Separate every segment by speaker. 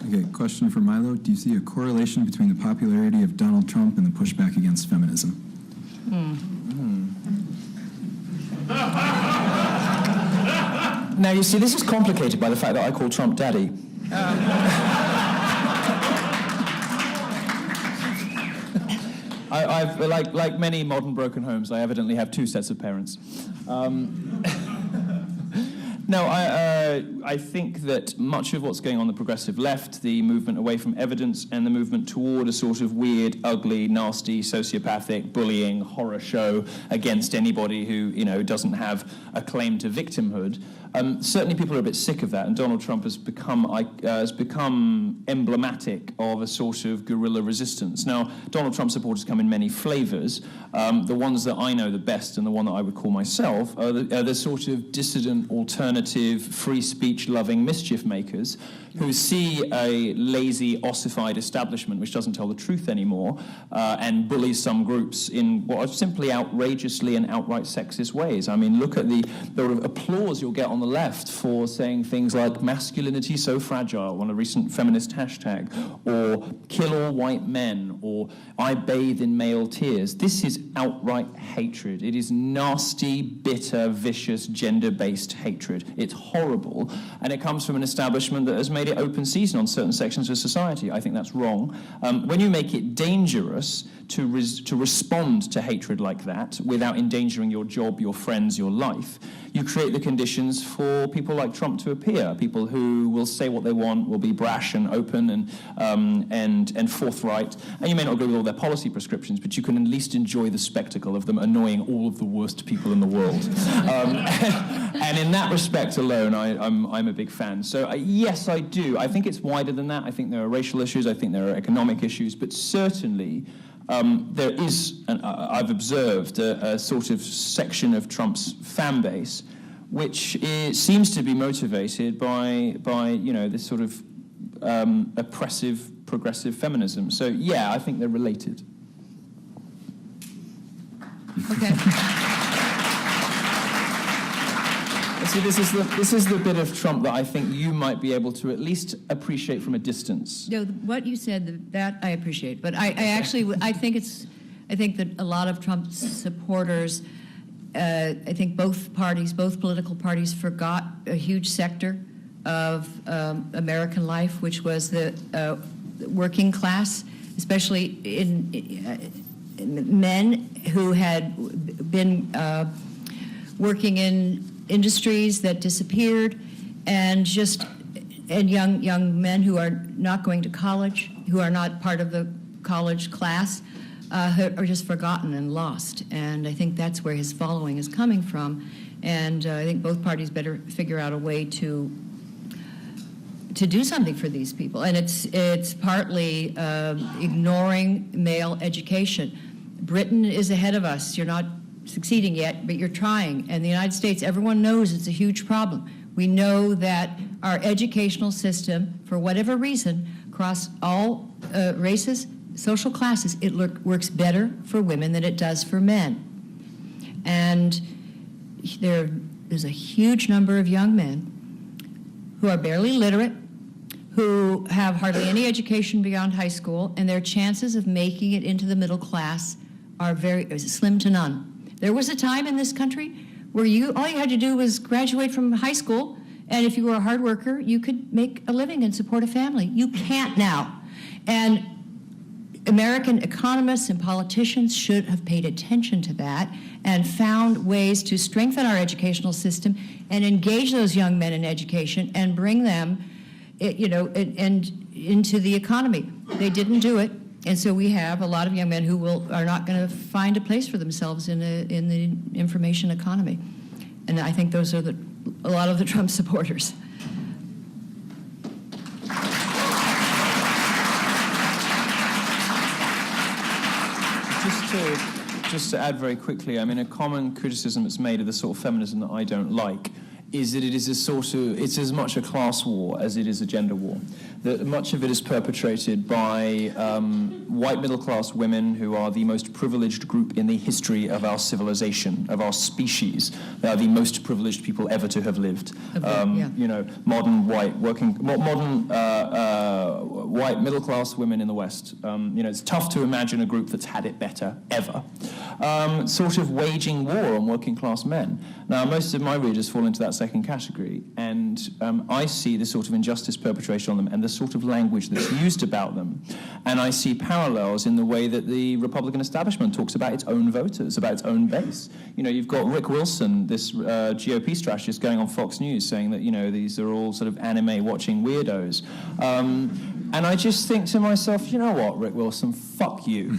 Speaker 1: Okay, question for Milo. Do you see a correlation between the popularity of Donald Trump and the pushback against feminism?
Speaker 2: Now, you see, this is complicated by the fact that I call Trump Daddy. I've like many modern broken homes, I evidently have two sets of parents. No, I think that much of what's going on the progressive left, the movement away from evidence and the movement toward a sort of weird, ugly, nasty, sociopathic, bullying horror show against anybody who, doesn't have a claim to victimhood. Certainly people are a bit sick of that, and Donald Trump has become emblematic of a sort of guerrilla resistance. Now, Donald Trump supporters come in many flavors. The ones that I know the best, and the one that I would call myself, are the sort of dissident, alternative, free speech-loving mischief makers who see a lazy, ossified establishment which doesn't tell the truth anymore and bullies some groups in what are simply outrageously and outright sexist ways. I mean, look at the sort of applause you'll get on the left for saying things like masculinity so fragile on a recent feminist hashtag, or kill all white men, or I bathe in male tears. This is outright hatred. It is nasty, bitter, vicious, gender-based hatred. It's horrible, and it comes from an establishment that has made it open season on certain sections of society. I think that's wrong. When you make it dangerous to respond to hatred like that without endangering your job, your friends, your life, you create the conditions for people like Trump to appear, people who will say what they want, will be brash and open and forthright. And you may not agree with all their policy prescriptions, but you can at least enjoy the spectacle of them annoying all of the worst people in the world. And in that respect alone, I'm a big fan. So yes, I do. I think it's wider than that. I think there are racial issues. I think there are economic issues. But certainly, there is, I've observed, a sort of section of Trump's fan base which seems to be motivated by this sort of oppressive, progressive feminism. So yeah, I think they're related.
Speaker 3: Okay.
Speaker 2: See, this is the bit of Trump that I think you might be able to at least appreciate from a distance.
Speaker 3: No, what you said, that I appreciate, but I think that a lot of Trump's supporters, I think both political parties forgot a huge sector of American life, which was the working class, especially in men who had been working in industries that disappeared, and young men who are not going to college, who are not part of the college class, are just forgotten and lost. And I think that's where his following is coming from. And I think both parties better figure out a way to do something for these people. And it's partly ignoring male education. Britain is ahead of us. You're not succeeding yet, but you're trying. And the United States, everyone knows it's a huge problem. We know that our educational system, for whatever reason, across all races, social classes, it works better for women than it does for men. And there's a huge number of young men who are barely literate, who have hardly any education beyond high school, and their chances of making it into the middle class are very slim to none. There was a time in this country where all you had to do was graduate from high school, and if you were a hard worker, you could make a living and support a family. You can't now. And American economists and politicians should have paid attention to that and found ways to strengthen our educational system and engage those young men in education and bring them, into the economy. They didn't do it. And so we have a lot of young men who are not going to find a place for themselves in the information economy. And I think those are a lot of the Trump supporters.
Speaker 2: Just to add very quickly, I mean, a common criticism that's made of the sort of feminism that I don't like is that it's as much a class war as it is a gender war. That much of it is perpetrated by white middle-class women who are the most privileged group in the history of our civilization, of our species. They are the most privileged people ever to have lived.
Speaker 3: Yeah.
Speaker 2: Modern white white middle-class women in the West. It's tough to imagine a group that's had it better, ever. Sort of waging war on working-class men. Now, most of my readers fall into that second category, and I see the sort of injustice perpetrated on them and the sort of language that's used about them. And I see parallels in the way that the Republican establishment talks about its own voters, about its own base. You've got Rick Wilson, this GOP strategist, going on Fox News saying that, these are all sort of anime-watching weirdos. And I just think to myself, you know what, Rick Wilson, fuck you.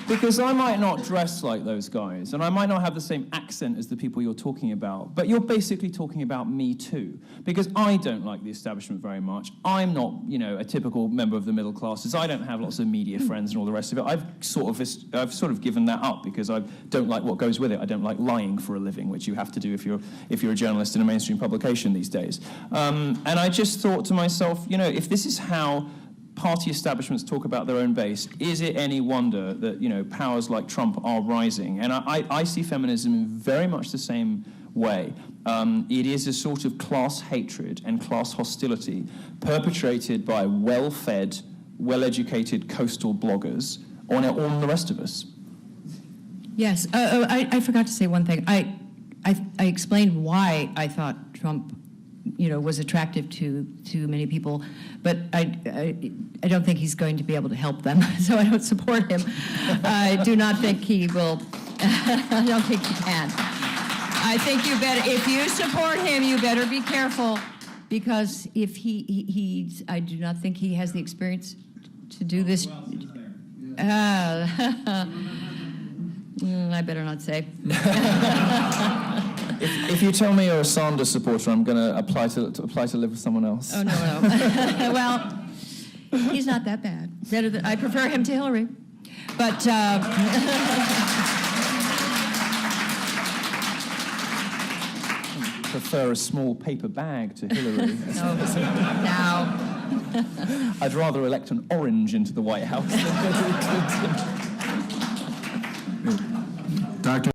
Speaker 2: Because I might not dress like those guys, and I might not have the same accent as the people you're talking about, but you're basically talking about me too. Because I don't like the establishment very much. I'm not, a typical member of the middle classes. I don't have lots of media friends and all the rest of it. I've sort of given that up because I don't like what goes with it. I don't like lying for a living, which you have to do if you're a journalist in a mainstream publication these days. And I just thought to myself, if this is how party establishments talk about their own base, is it any wonder that powers like Trump are rising? And I see feminism in very much the same way. It is a sort of class hatred and class hostility perpetrated by well-fed, well-educated coastal bloggers on all the rest of us.
Speaker 3: Yes. I forgot to say one thing. I explained why I thought Trump was attractive to many people, but I don't think he's going to be able to help them, so I don't support him. I do not think he will. I don't think he can. I think if you support him, you better be careful, because if I do not think he has the experience to do this. I better not say.
Speaker 2: If you tell me you're a Sanders supporter, I'm going to apply to live with someone else.
Speaker 3: Oh, no. Well, he's not that bad. I prefer him to Hillary. But
Speaker 2: prefer a small paper bag to Hillary.
Speaker 3: Now.
Speaker 2: I'd rather elect an orange into the White House than Hillary Clinton.
Speaker 1: Dr.